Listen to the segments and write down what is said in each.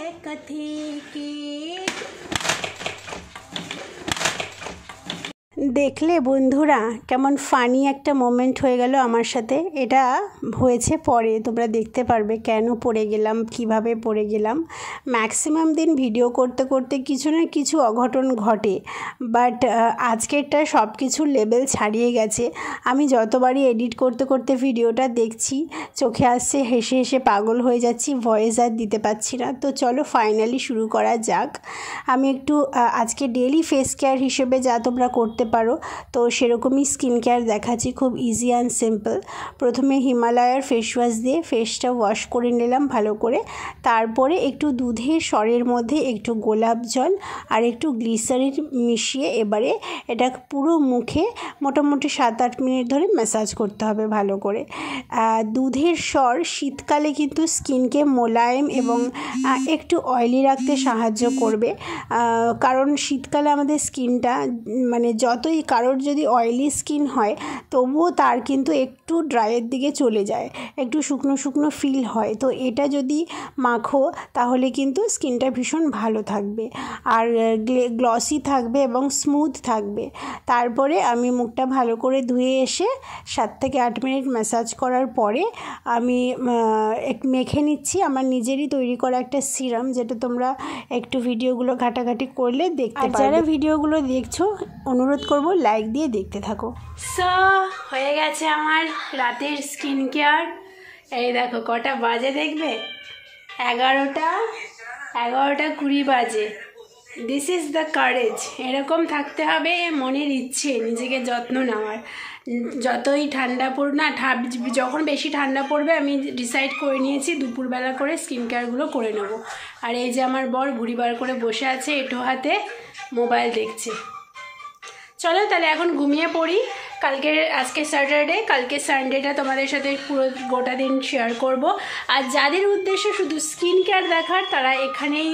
कथे के দেখলে বন্ধুরা কেমন ফানি একটা মোমেন্ট হয়ে গেল আমার সাথে। এটা হয়েছে পরে, তোমরা দেখতে পারবে কেন পড়ে গেলাম, কিভাবে পড়ে গেলাম। ম্যাক্সিমাম দিন ভিডিও করতে করতে কিছু না কিছু অঘটন ঘটে, বাট আজকেরটা সব কিছু লেভেল ছাড়িয়ে গেছে। আমি যতবারই এডিট করতে করতে ভিডিওটা দেখছি চোখে আসছে, হেসে হেসে পাগল হয়ে যাচ্ছি, ভয়েস আর দিতে পারছি না। তো চলো ফাইনালি শুরু করা যাক। আমি একটু আজকে ডেইলি ফেস কেয়ার হিসেবে যা তোমরা করতে পারো তো সেরকমই স্কিন কেয়ার দেখাচ্ছি, খুব ইজি অ্যান্ড সিম্পল। প্রথমে হিমালয়ার ফেস ওয়াশ দিয়ে ফেসটা ওয়াশ করে নিলাম ভালো করে। তারপরে একটু দুধের সরের মধ্যে একটু গোলাপ জল আর একটু গ্লিসারিন মিশিয়ে এবারে এটা পুরো মুখে মোটামুটি 7-8 মিনিট ধরে ম্যাসাজ করতে হবে ভালো করে। দুধের সর শীতকালে কিন্তু স্কিনকে মোলায়েম এবং একটু অয়েলি রাখতে সাহায্য করবে, কারণ শীতকালে আমাদের স্কিনটা মানে যতই কারোর যদি অয়েলি স্কিন হয় তবুও তার কিন্তু একটু ড্রাইয়ের দিকে চলে যায়, একটু শুকনো শুকনো ফিল হয়। তো এটা যদি মাখো তাহলে কিন্তু স্কিনটা ভীষণ ভালো থাকবে আর গ্লসি থাকবে এবং স্মুথ থাকবে। তারপরে আমি মুখটা ভালো করে ধুয়ে এসে 7 থেকে 8 মিনিট ম্যাসাজ করার পরে আমি মেখে নিচ্ছি আমার নিজেরই তৈরি করা একটা সিরাম, যেটা তোমরা একটু ভিডিওগুলো ঘাটাঘাটি করলে দেখতে পারবে। যারা ভিডিওগুলো দেখছো অনুরোধ করব লাইক দিয়ে দেখতে থাকো। সো হয়ে গেছে আমার রাতের স্কিন কেয়ার। এই দেখো কটা বাজে দেখবে, 11:20 বাজে। This is the courage. এরকম থাকতে হবে মনের ইচ্ছে, নিজেকে যত্ন নেওয়ার। যতই ঠান্ডা পড়ুক না, যখন বেশি ঠান্ডা পড়বে আমি ডিসাইড করে নিয়েছি দুপুরবেলা করে স্কিন কেয়ারগুলো করে নেব। আর এই যে আমার বর ঘুড়ি বার করে বসে আছে, এঁটো হাতে মোবাইল দেখছে। চলো তাহলে এখন ঘুমিয়ে পড়ি। আজকে স্যাটারডে, কালকে সানডেটা তোমাদের সাথে পুরো গোটা দিন শেয়ার করব। আর যাদের উদ্দেশ্য শুধু স্কিন কেয়ার দেখার তারা এখানেই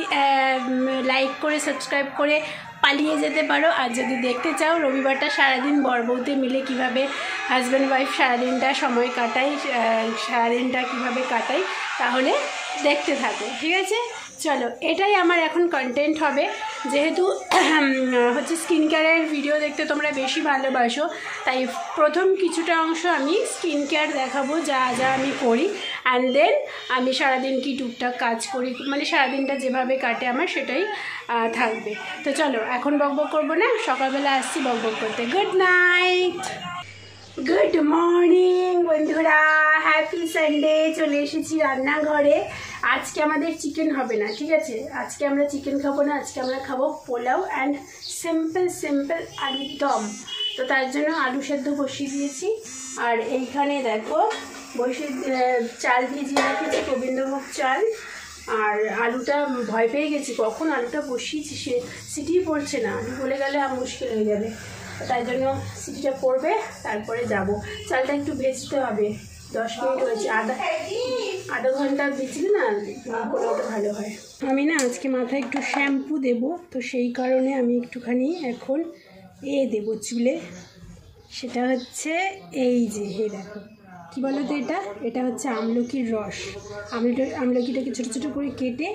লাইক করে সাবস্ক্রাইব করে পালিয়ে যেতে পারো। আর যদি দেখতে চাও রবিবারটা সারাদিন বর বউতে মিলে কীভাবে হাজব্যান্ড ওয়াইফ সারাদিনটা সময় কাটাই, সারাদিনটা কীভাবে কাটাই, তাহলে দেখতে থাকো, ঠিক আছে? চলো এটাই আমার এখন কন্টেন্ট হবে। যেহেতু হচ্ছে স্কিন কেয়ারের ভিডিও দেখতে তোমরা বেশি ভালোবাসো, তাই প্রথম কিছুটা অংশ আমি স্কিন কেয়ার দেখাবো, যা যা আমি করি। অ্যান্ড দেন আমি সারাদিন কি টুকটাক কাজ করি, মানে সারাদিনটা যেভাবে কাটে আমার সেটাই থাকবে। তো চলো এখন বকবক করবো না, সকালবেলা আসছি বকবক করতে। গুড নাইট, গুড মর্নিং বন্ধুরা, হ্যাপি সানডে। চলে এসেছি রান্নাঘরে। আজকে আমাদের চিকেন হবে না, ঠিক আছে? আজকে আমরা চিকেন খাবো না, আজকে আমরা খাবো পোলাও অ্যান্ড সিম্পল আলুর দম। তো তার জন্য আলু সেদ্ধ বসিয়ে দিয়েছি। আর এইখানে দেখো চাল ভিজিয়ে রেখেছি, গোবিন্দভোগ চাল। আর আলুটা ভয় পেয়ে গেছি, কখন আলুটা বসিয়েছি সে সিটি পড়ছে না, আলু বলে গেলে মুশকিল হয়ে যাবে। তাই জন্য সিটিটা পড়বে তারপরে যাব। চালটা একটু ভেজতে হবে, 10 মিনিট হয়েছে, আধা ঘন্টা ভিজলে না পোলাওটা ভালো হয়। আমি না আজকে মাথায় একটু শ্যাম্পু দেব, তো সেই কারণে আমি একটুখানি এখন দেব চুলে। সেটা হচ্ছে এই যে দেখো কী বলো তো, এটা হচ্ছে আমলকির রস। আমলকিটাকে ছোটো ছোটো করে কেটে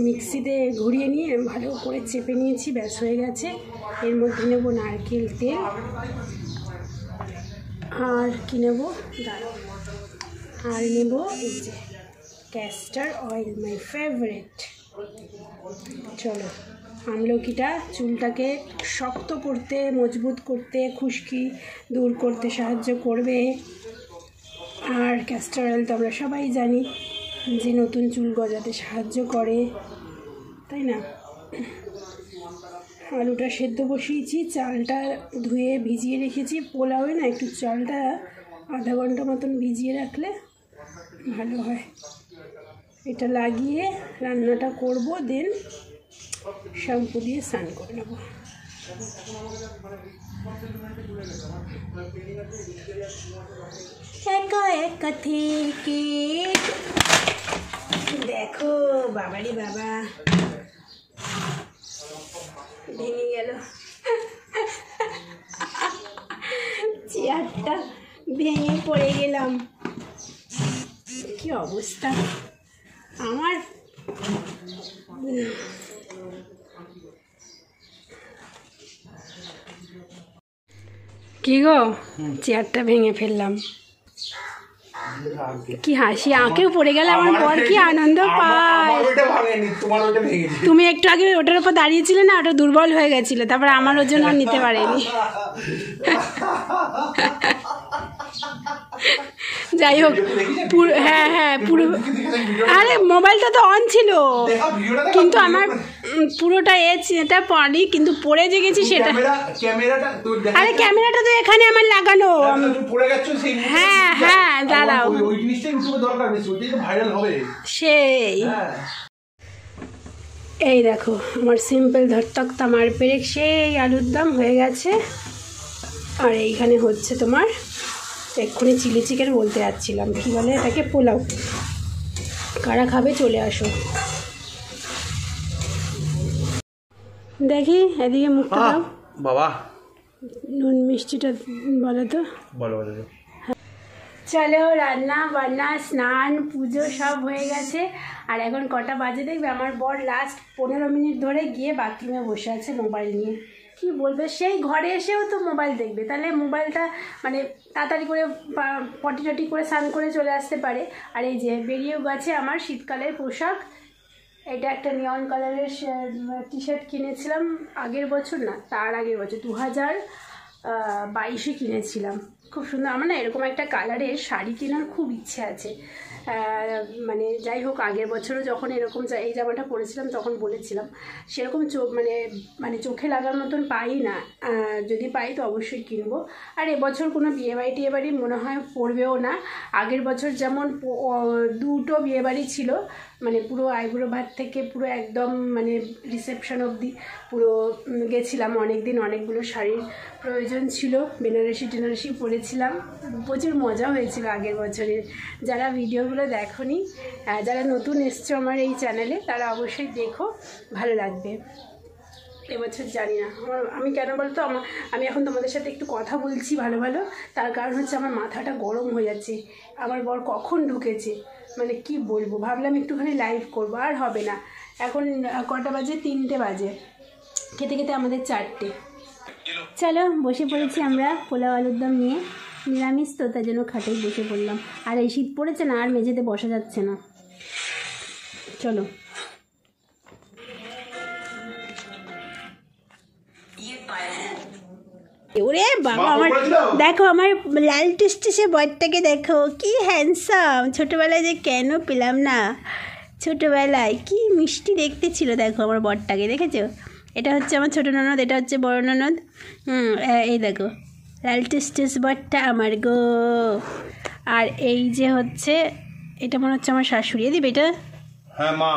মিক্সিতে ঘুরিয়ে নিয়ে ভালো করে চেপে নিয়েছি, ব্যাস হয়ে গেছে। এর মধ্যে নেব নারকেল তেল আর কি নেব দাঁড়াও, আর নেব এই যে ক্যাস্টার অয়েল, মাই ফেভারিট। চলো আমলকিটা চুলটাকে শক্ত করতে, মজবুত করতে, খুশকি দূর করতে সাহায্য করবে। আর ক্যাস্টার অয়েল তো আমরা সবাই জানি যে নতুন চুল গজাতে সাহায্য করে, তাই না? আলুটা সেদ্ধ বসিয়েছি, চালটা ধুয়ে ভিজিয়ে রেখেছি। পোলাওয়ে না একটু চালটা আধা ঘন্টা মতন ভিজিয়ে রাখলে ভালো হয়। এটা লাগিয়ে রান্নাটা করব, দেন শ্যাম্পু দিয়ে স্নান করে নেব। একা থেকে দেখো বাবারে বাবা, ভেঙে গেল চেয়ারটা, ভেঙে পড়ে গেলাম। কি অবস্থা আমার! কি গো, চেয়ারটা ভেঙে ফেললাম। কি হাসি, আঁকেও পড়ে গেলে আমার বর কি আনন্দ পায়। তুমি একটু আগে ওটার উপর দাঁড়িয়েছিলে না, ওটা দুর্বল হয়ে গেছিল, তারপর আমার ওজন আর নিতে পারেনি। যাই হোক, হ্যাঁ পুরো, আরে মোবাইলটা তো অন ছিল, কিন্তু আমার পুরোটা এটা পড়ি, কিন্তু পড়ে যে গেছি সেটা। আরে ক্যামেরাটা তো এখানে আমার লাগানো। হ্যাঁ দাঁড়াও, সেই এই দেখো আমার সিম্পল ধরতক্তা মার পেরেক সেই আলুর দম হয়ে গেছে। আর এইখানে হচ্ছে তোমার এক্ষুনি চিলি চিকেন বলতে যাচ্ছিলাম, কী বলে এটাকে, পোলাও। কারা খাবে চলে আসো। দেখি এদিকে মুখটা দাও বাবা, নুন মিষ্টিটা বলো তো। বলো। চলো, রান্না বান্না স্নান পুজো সব হয়ে গেছে। আর এখন কটা বাজে দেখবে, আমার বর লাস্ট 15 মিনিট ধরে গিয়ে বাথরুমে বসে আছে মোবাইল নিয়ে। কি বলবে, সেই ঘরে এসেও তো মোবাইল দেখবে, তাহলে মোবাইলটা মানে তাড়াতাড়ি করে পটি টটি করে স্নান করে চলে আসতে পারে। আর এই যে বেরিয়েও গেছে আমার শীতকালের পোশাক। এটা একটা নিয়ন কালারের টি শার্ট কিনেছিলাম আগের বছর, না তার আগের বছর 2022-এ কিনেছিলাম। খুব সুন্দর। আমার না এরকম একটা কালারের শাড়ি কেনার খুব ইচ্ছে আছে। মানে যাই হোক, আগের বছরও যখন এরকম এই জামাটা পরেছিলাম তখন বলেছিলাম, সেরকম মানে চোখে লাগার মতন পাই না। যদি পাই তো অবশ্যই কিনবো। আর এবছর কোনো বিয়েবাড়ি মনে হয় পড়বেও না। আগের বছর যেমন 2টো বিয়েবাড়ি ছিল, মানে পুরো আইবুড়ো ভাত থেকে পুরো একদম মানে রিসেপশন অবধি পুরো গেছিলাম। অনেকগুলো শাড়ির প্রয়োজন ছিল, বেনারসি পরেছিলাম। প্রচুর মজা হয়েছিল আগের বছরের। যারা ভিডিওগুলো দেখোনি, যারা নতুন এসছো আমার এই চ্যানেলে, তারা অবশ্যই দেখো, ভালো লাগবে। এবছর জানি না আমি কেন বলতো, আমি এখন তোমাদের সাথে একটু কথা বলছি ভালো, তার কারণ হচ্ছে আমার মাথাটা গরম হয়ে যাচ্ছে। আমার বর কখন ঢুকেছে, মানে কি বলবো, ভাবলাম একটুখানি লাইভ করবো, আর হবে না। এখন কটা বাজে, 3টে বাজে, খেতে খেতে আমাদের 4টে। চলো বসে পড়েছি আমরা পোলাও আলুর দম নিয়ে, নিরামিষ তো তার জন্য খাটেই বসে পড়লাম। আর এই শীত পড়েছে না, আর মেঝেতে বসা যাচ্ছে না। চলো। ওরে বাবা, আমার দেখো, আমার লাল টুসটুসে বরটাকে দেখো, কি হ্যান্ডসাম। ছোটোবেলায় যে কেন পেলাম না, ছোটোবেলায় কি মিষ্টি দেখতে ছিল। দেখো আমার বরটাকে, দেখেছো? এটা হচ্ছে আমার ছোটো ননদ, এটা হচ্ছে বড় ননদ। এই দেখো লাল টুসটুস বরটা আমার গো। আর এই যে হচ্ছে, এটা মনে হচ্ছে আমার শাশুড়ি। দিবে এটা? হ্যাঁ মা।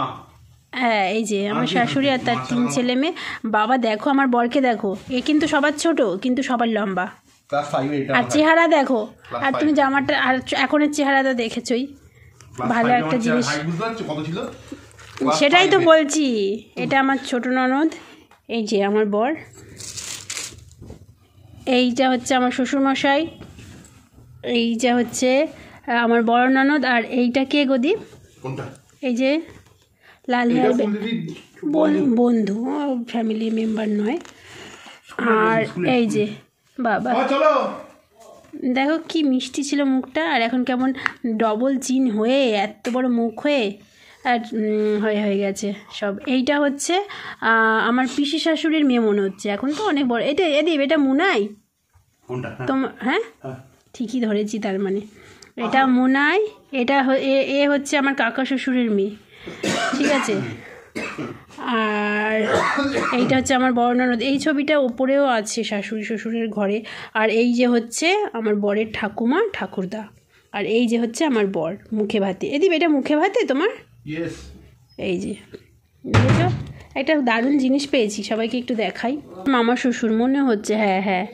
হ্যাঁ, এই যে আমার শাশুড়ি আর তার 3 ছেলে মেয়ে। বাবা দেখো আমার বরকে দেখো, এ কিন্তু সবার ছোট কিন্তু সবার লম্বা। আর চেহারা দেখো, আর তুমি জামাটা আর এখনের চেহারাটা দেখেছই, ভালো একটা জিনিস। সেটাই তো বলছি, এটা আমার ছোট ননদ, এই যে আমার বর, এইটা হচ্ছে আমার শ্বশুরমশাই, এইটা হচ্ছে আমার বড় ননদ। আর এইটা কে গদি? এই যে লাল হেয়ার, বন্ধু, ফ্যামিলি মেম্বার নয়। আর এই যে বাবা, দেখো কি মিষ্টি ছিল মুখটা, আর এখন কেমন ডবল চিন হয়ে এত বড় মুখ হয়ে আর হয়ে গেছে সব। এইটা হচ্ছে আমার পিসি শাশুড়ির মেয়ে মনে হচ্ছে, এখন তো অনেক বড়। এটা মুনাই তোমার? হ্যাঁ ঠিকই ধরেছি, তার মানে এটা মুনাই। এটা হচ্ছে আমার কাকা শ্বশুরের মেয়ে, ঠিক আছে। আর এইটা হচ্ছে আমার বড় ননদ। এই ছবিটা ওপরেও আছে শাশুড়ি শ্বশুরের ঘরে। আর এই যে হচ্ছে আমার বরের ঠাকুমা ঠাকুরদা। আর এই যে হচ্ছে আমার বর মুখে ভাতে। এটা মুখে ভাতে তোমার? এই যে দেখেছো, একটা দারুণ জিনিস পেয়েছি, সবাইকে একটু দেখাই। মামা শ্বশুর মনে হচ্ছে, হ্যাঁ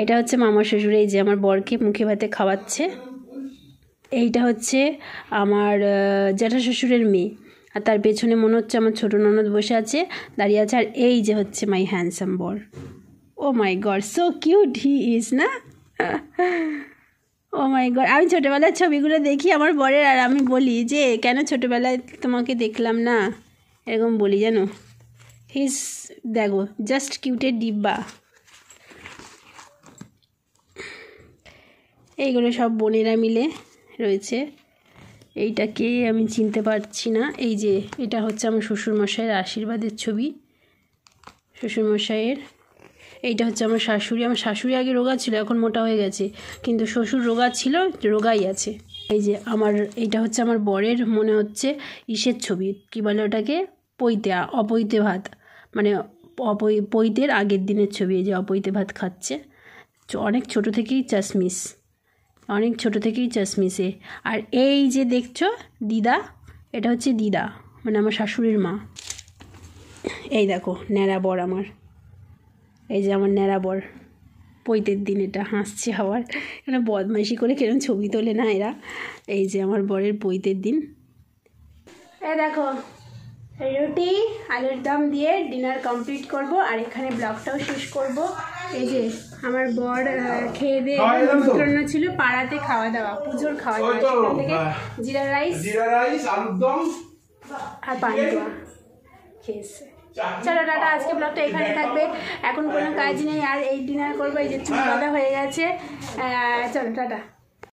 এটা হচ্ছে মামা শ্বশুর। এই যে আমার বরকে মুখে ভাতে খাওয়াচ্ছে। এইটা হচ্ছে আমার জ্যাঠা শ্বশুরের মেয়ে, আর তার পেছনে মনে হচ্ছে আমার ছোটো ননদ বসে আছে, দাঁড়িয়ে আছে। আর এই যে হচ্ছে মাই হ্যান্ডসাম বর। Oh my god, so cute he is না? ও মাই গড, আমি ছোটোবেলার ছবিগুলো দেখি আমার বরের, আর আমি বলি যে কেন ছোটোবেলায় তোমাকে দেখলাম না, এরকম বলি জানো। হিজ দেখো জাস্ট কিউটের ডিব্বা। এইগুলো সব বোনেরা মিলে রয়েছে। এইটাকে আমি চিনতে পারছি না। এই যে এটা হচ্ছে আমার শ্বশুরমশাইয়ের আশীর্বাদের ছবি, শ্বশুরমশাইয়ের। এইটা হচ্ছে আমার শাশুড়ি। আমার শাশুড়ি আগে রোগা ছিল, এখন মোটা হয়ে গেছে, কিন্তু শ্বশুর রোগা ছিল, রোগাই আছে। এই যে এইটা হচ্ছে আমার বরের, মনে হচ্ছে ইসের ছবি, কী বলে ওটাকে, অপৈতে ভাত, মানে পৈতের আগের দিনের ছবি। এই যে অপৈতে ভাত খাচ্ছে, অনেক ছোট থেকেই চাশমিশ, অনেক ছোট থেকেই চাশমিশে। আর এই যে দেখছো দিদা, এটা হচ্ছে দিদা, মানে আমার শাশুড়ির মা। এই দেখো ন্যাড়া বর আমার, এই যে আমার ন্যাড়া বর, পৈতের দিন। এটা হাসছে আবার, এখানে বদমাইশি করে কেন ছবি তোলে না এরা। এই যে আমার বরের পৈতের দিন। এই দেখো রুটি আলুর দম দিয়ে ডিনার কমপ্লিট করব, আর এখানে ব্লগটাও শেষ করব। এই যে আমার বর খেয়ে দিয়ে নিমন্ত্রণ ছিল পাড়াতে খাওয়া দাওয়া, পুজোর খাওয়া দাওয়া, সেখান থেকে জিরা রাইস আলুর দম আর পান্তুয়া খেয়েছে। চলো টাটা, আজকে ব্লগটা এখানে থাকবে, এখন কোনো কাজ নেই, আর এই ডিনার করবো। এই যে চুল বাঁধা হয়ে গেছে, চলো টাটা।